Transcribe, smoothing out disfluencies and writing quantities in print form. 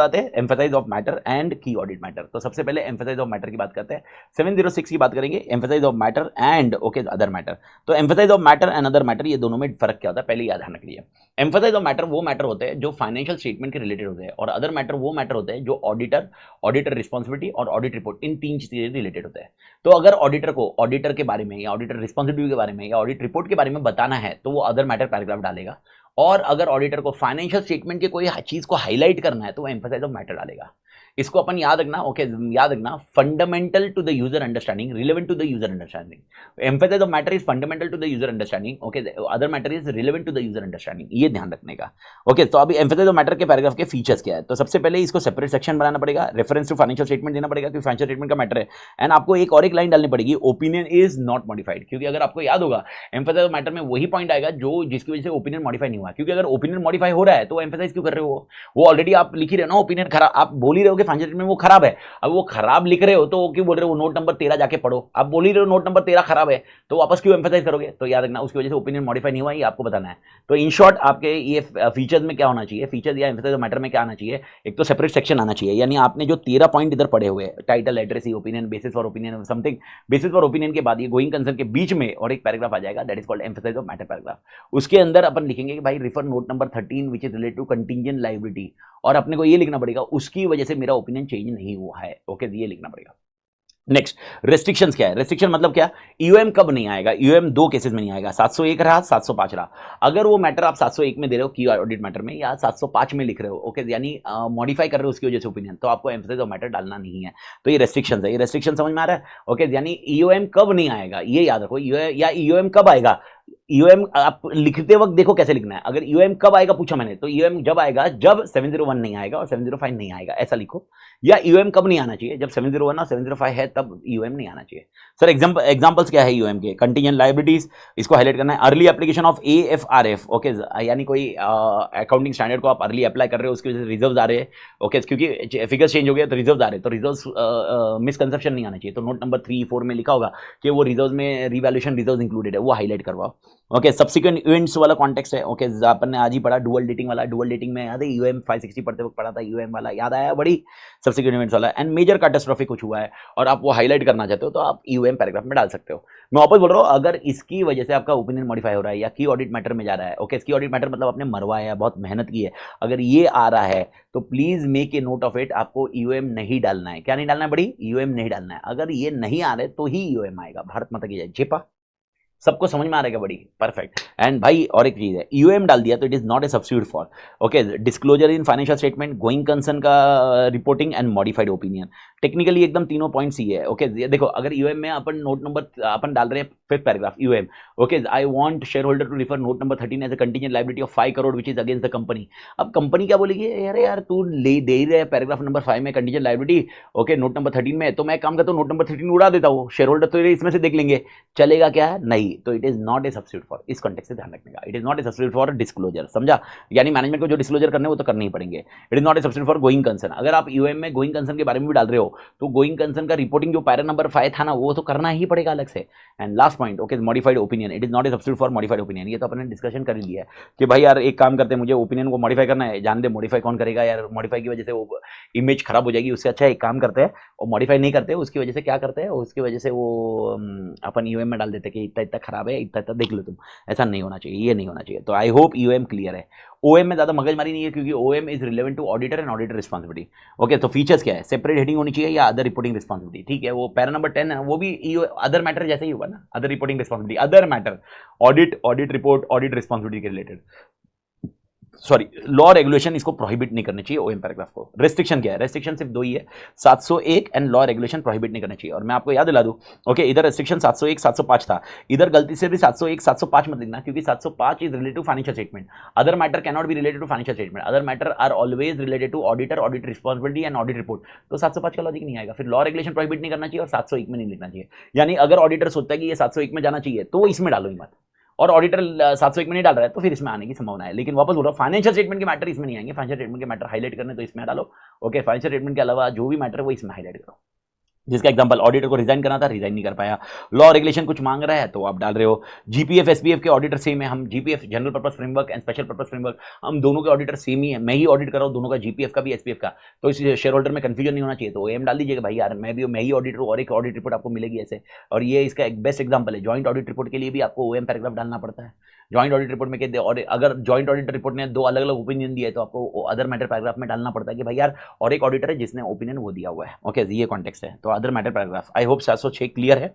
आते हैं emphasise of matter and की ऑडिट मैटर। तो सबसे पहले एम्फेसाइज ऑफ मैटर की बात करते हैं। 706 की बात करेंगे emphasis of matter and okay other matter. तो emphasis of matter and other matter, ये दोनों में फर्क क्या होता है पहले याद रखना चाहिए। एम्फेसाइज ऑफ मैटर वो मैटर होते हैं जो फाइनेंशियल स्टेटमेंट के रिलेटेड होते हैं, और अदर मैटर वो मैटर होते हैं जो ऑडिटर रिस्पॉन्सिबिलिटी और ऑडिट रिपोर्ट, इन तीन चीजें रिलेटेड होते हैं। तो अगर ऑडिटर को ऑडिटर के बारे में या ऑडिटर रिस्पॉन्सिबिलिटी के बारे में या ऑडिट रिपोर्ट के बारे में बताना है तो वो अदर मैटर पैराग्राफ डालेगा, और अगर ऑडिटर को फाइनेंशियल स्टेटमेंट के कोई चीज को हाईलाइट करना है तो वो एम्फेसाइज ऑफ मैटर डालेगा। इसको अपन याद रखना, ओके याद रखना, fundamental to the user understanding, relevant to the user understanding. Emphasise of matter is fundamental to the user understanding, okay other matter is relevant to the user understanding, ये ध्यान रखने का। ओके तो अभी एम्फेसाइज ऑफ मैटर के paragraph के features क्या है, तो सबसे पहले इसको सेपरेट सेक्शन बनाना पड़ेगा, रेफरेंस टू फाइनेंशियल स्टेटमेंट देना पड़ेगा क्योंकि फाइनेंशियल स्टेटमेंट का मैटर है, एंड आपको एक लाइन डालनी पड़ेगी, ओपिनियन इज नॉट मॉडिफाइड, क्योंकि अगर आपको याद होगा एम्फेसाइज ऑफ मैटर में वही पॉइंट आएगा जो जिसकी वजह से ओपिनियन मॉडिफाई नहीं हुआ, क्योंकि अगर ओपिनियन मॉडिफाई हो रहा है तो एम्फेसाइज क्यों कर रहे हो, वो ऑलरेडी आप लिख ही रहे हो ना ओपिनियन खराब, आप बोल ही रहे हो कि फाइनेंशियल स्टेटमेंट वो खराब है, अब वो खराब लिख रहे हो तो क्यों बोल रहे हो नोट नंबर 13 जाके पढ़ो, आप बोल ही रहे हो नोट नंबर 13 खराब है तो वापस क्यों एम्फेसाइज करोगे, तो याद रखना उसकी वजह से ओपिनियन मॉडिफाई नहीं हुआ, ये आपको बताना है। तो इन शॉर्ट आपके ये फीचर्स में क्या होना चाहिए, फीचर्स या एम्फेसाइज ऑफ मैटर में क्या आना चाहिए, एक तो सेपरेट सेक्शन आना चाहिए, यानी आपने जो 13 पॉइंट इधर पढ़े हुए title address opinion basis for opinion something, basis for opinion के बाद ये गोइंग कंसर्न के बीच में और एक पैराग्राफ आ जाएगा that is called emphasise of matter paragraph. उसके अंदर अपन लिखेंगे कि भाई refer note number 13 which is related to contingent liability, और अपने को ये लिखना पड़ेगा उसकी वजह से मेरा ओपिनियन चेंज नहीं हुआ है, ओके ये लिखना पड़ेगा। नेक्स्ट रेस्ट्रिक्शंस क्या है, रेस्ट्रिक्शन मतलब क्या, यूएम कब नहीं आएगा, यूएम दो केसेस में नहीं आएगा, 701 रहा 705 रहा। अगर वो मैटर आप 701 में दे रहे हो की ऑडिट मैटर में या 705 में लिख रहे हो, ओके यानी मॉडिफाई कर रहे हो उसकी वजह से ओपिनियन, तो आपको एम्फेसाइज ऑफ मैटर डालना नहीं है। तो ये रेस्ट्रिक्शन है, ये रेस्ट्रिक्शन समझ में आ रहा है, ओके यानी यूएम कब नहीं आएगा ये याद रखो, या यूएम कब आएगा, यूएम आप लिखते वक्त देखो कैसे लिखना है, अगर यूएम कब आएगा पूछा मैंने तो यूएम जब आएगा जब 701 नहीं आएगा और 705 नहीं आएगा ऐसा लिखो, या यूएम कब नहीं आना चाहिए, जब 701 और 705 है तब यूएम नहीं आना चाहिए। सर एग्जांपल्स क्या है यूएम के, कंटिजेंट लायबिलिटीज इसको हाईलाइट करना है, अर्ली एप्लीकेशन ऑफ एएफआरएफ, ओके यानी कोई अकाउंटिंग स्टैंडर्ड को आप अर्ली अप्लाई कर रहे हो उसकी वजह से रिजर्व्स आ रहे हैं, ओके क्योंकि फिगर्स चेंज हो गया तो रिजर्व्स आ रहे हैं, तो रिजर्व्स मिसकंसेप्शन नहीं आना चाहिए, तो नोट नंबर 3-4 में लिखा होगा कि वो रिजर्व्स में रिवैल्यूएशन रिजर्व्स इंक्लूडेड है, वो हाईलाइट करवाओ। ओके सब्सिक्वेंट इवेंट्स वाला कॉन्टेक्स्ट है, ओके अपन ने आज ही पढ़ा डुअल डेटिंग वाला, डुअल डेटिंग में याद है यूएम 560 पढ़ते वक्त पढ़ा था, यूएम वाला याद आया बड़ी, सब्सिक्वेंट इवेंट्स वाला, एंड मेजर कैटास्ट्रोफिक कुछ हुआ है और आप वो हाईलाइट करना चाहते हो तो आप यूएम पैराग्राफ में डाल सकते हो। मैं वापस बोल रहा हूँ अगर इसकी वजह से आपका ओपिनियन मॉडिफाई हो रहा है या की ऑडिट मैटर में जा रहा है, ओके की ऑडिट मैटर मतलब आपने मरवाया है बहुत मेहनत की है, अगर ये आ रहा है तो please make a note of it, आपको यूएम नहीं डालना है, क्या नहीं डालना है बड़ी, यूएम नहीं डालना है, अगर ये नहीं आ रहे तो ही यूएम आएगा, भारत माता की जय, जेपा सबको समझ में आ रहेगा बड़ी परफेक्ट। एंड भाई और एक चीज है, यूएम डाल दिया तो it is not a substitute for, okay disclosure in financial statement, going concern का reporting and modified opinion, technically एकदम तीनों पॉइंट्स ही है, ओके देखो अगर यूएम में अपन नोट नंबर अपन डाल रहे हैं 5th paragraph um, okay I want share holder to refer note number 13 as a contingent liability of 5 crore which is against the company. अब कंपनी क्या बोलेगी, अरे यार तू ले दे ही रहे पैराग्राफ नंबर 5 में contingent liability, okay note number 13 में, तो मैं काम करता हूँ नोट नंबर 13 उड़ा देता हूँ, शेयर होल्डर तो इसमें से देख लेंगे, चलेगा क्या है नहीं, तो it is not a substitute for, इस कॉन्टेक्स्ट से ध्यान रखने का, it is not a substitute for disclosure, समझा, यानी मैनेजमेंट को जो डिस्क्लोजर करने वो तो करने ही पड़ेंगे, it is not a substitute for going concern. अगर आप यूएम में गोइंग कंसर्न के बारे में भी डाल रहे हो तो गोइंग कंसर्न का रिपोर्टिंग जो पैरा नंबर 5 था ना वो तो करना ही पड़ेगा अलग से। And last point, okay modified opinion, it is not a substitute for modified opinion, ये तो अपने डिस्कशन कर ही लिया है कि भाई यार एक काम करते हैं, मुझे ओपिनियन को मॉडिफाई करना है, जान दे मॉडिफाई कौन करेगा यार, मॉडिफाई की वजह से वो इमेज खराब हो जाएगी, उससे अच्छा एक काम करते हैं और मॉडिफाई नहीं करते, उसकी वजह से क्या करते हैं, उसकी वजह से वो अपन यूएम में डाल देते हैं कि इतना इतना खराब है, इतना इतना देख लो तुम, ऐसा नहीं होना चाहिए, ये नहीं होना चाहिए। तो आई होप यूएम क्लियर है। ओएम में ज्यादा मगजमारी नहीं है क्योंकि OM is relevant to auditor and auditor responsibility, okay तो फीचर्स क्या है, सेपरेट हेडिंग होनी चाहिए या अदर रिपोर्टिंग रिस्पांसिबिलिटी, ठीक है वो पैरा नंबर 10 है वो भी अदर मैटर जैसे ही हुआ ना, other reporting responsibility, other matter audit report audit responsibility के रिलेटेड, सॉरी लॉ रेगुलेशन इसको प्रोहिबिट नहीं करनी चाहिए ओएम पैराग्राफ को। रेस्ट्रिक्शन क्या है, रेस्ट्रिक्शन सिर्फ दो ही है, 701 एंड लॉ रेगुलेशन प्रोहिबिट नहीं करना चाहिए। और मैं आपको याद दिला दूं, ओके इधर रेस्ट्रिक्शन 701 705 था, इधर गलती से भी 701 705 मत लिखना क्योंकि 705 is related to financial statement, other matter can not be related to financial statement, other matter are always related to auditor audit responsibility and audit report, तो 705 का लॉजिक नहीं आएगा, फिर लॉ रेगुलेशन प्रोहिबिट नहीं करना चाहिए और 701 में नहीं लिखना चाहिए। यानी अगर ऑडिटर सोचता है कि ये 701 में जाना चाहिए तो इसमें डालो ही मत, और ऑडिटर 701 में नहीं डाल रहा है तो फिर इसमें आने की संभावना है। लेकिन वापस बोल रहा हूं फाइनेंशियल स्टेटमेंट के मैटर इसमें नहीं आएंगे, फाइनेंशियल स्टेटमेंट के मैटर हाईलाइट करने तो इसमें डालो, ओके फाइनेंशियल स्टेटमेंट के अलावा जो भी मैटर है वो इसमें हाईलाइट करो। जिसका एग्जांपल ऑडिटर को रिजाइन करना था, रिजाइन नहीं कर पाया। लॉ रेगुलेशन कुछ मांग रहा है तो आप डाल रहे हो। जीपीएफ एसपीएफ के ऑडिटर सेम है, हम GPF general purpose framework and special purpose framework, हम दोनों के ऑडिटर सेम ही है, मैं ही ऑडिट कर रहा हूँ दोनों का, जीपीएफ का भी एसपीएफ का। तो इस शेयर होल्डर में कंफ्यूजन नहीं होना चाहिए, तो एम डाल दीजिएगा भाई यार मैं ही ऑडिटर हूँ और एक ऑडिट रिपोर्ट आपको मिलेगी ऐसे। और ये इसका एक बेस्ट एग्जाम्पल है। जॉइंट ऑडिट रिपोर्ट के लिए भी आपको ओएम पैराग्राफ डालना पड़ता है। जॉइंट ऑडिट रिपोर्ट में कहते हैं, और अगर जॉइंट ऑडिट रिपोर्ट ने दो अलग अलग ओपिनियन दिए तो आपको अदर मैटर पैराग्राफ में डालना पड़ता है कि भाई यार और एक ऑडिटर है जिसने ओपिनियन वो दिया हुआ है। ओके, ये कॉन्टेक्स्ट है, तो other matter paragraph. I hope 706 clear है।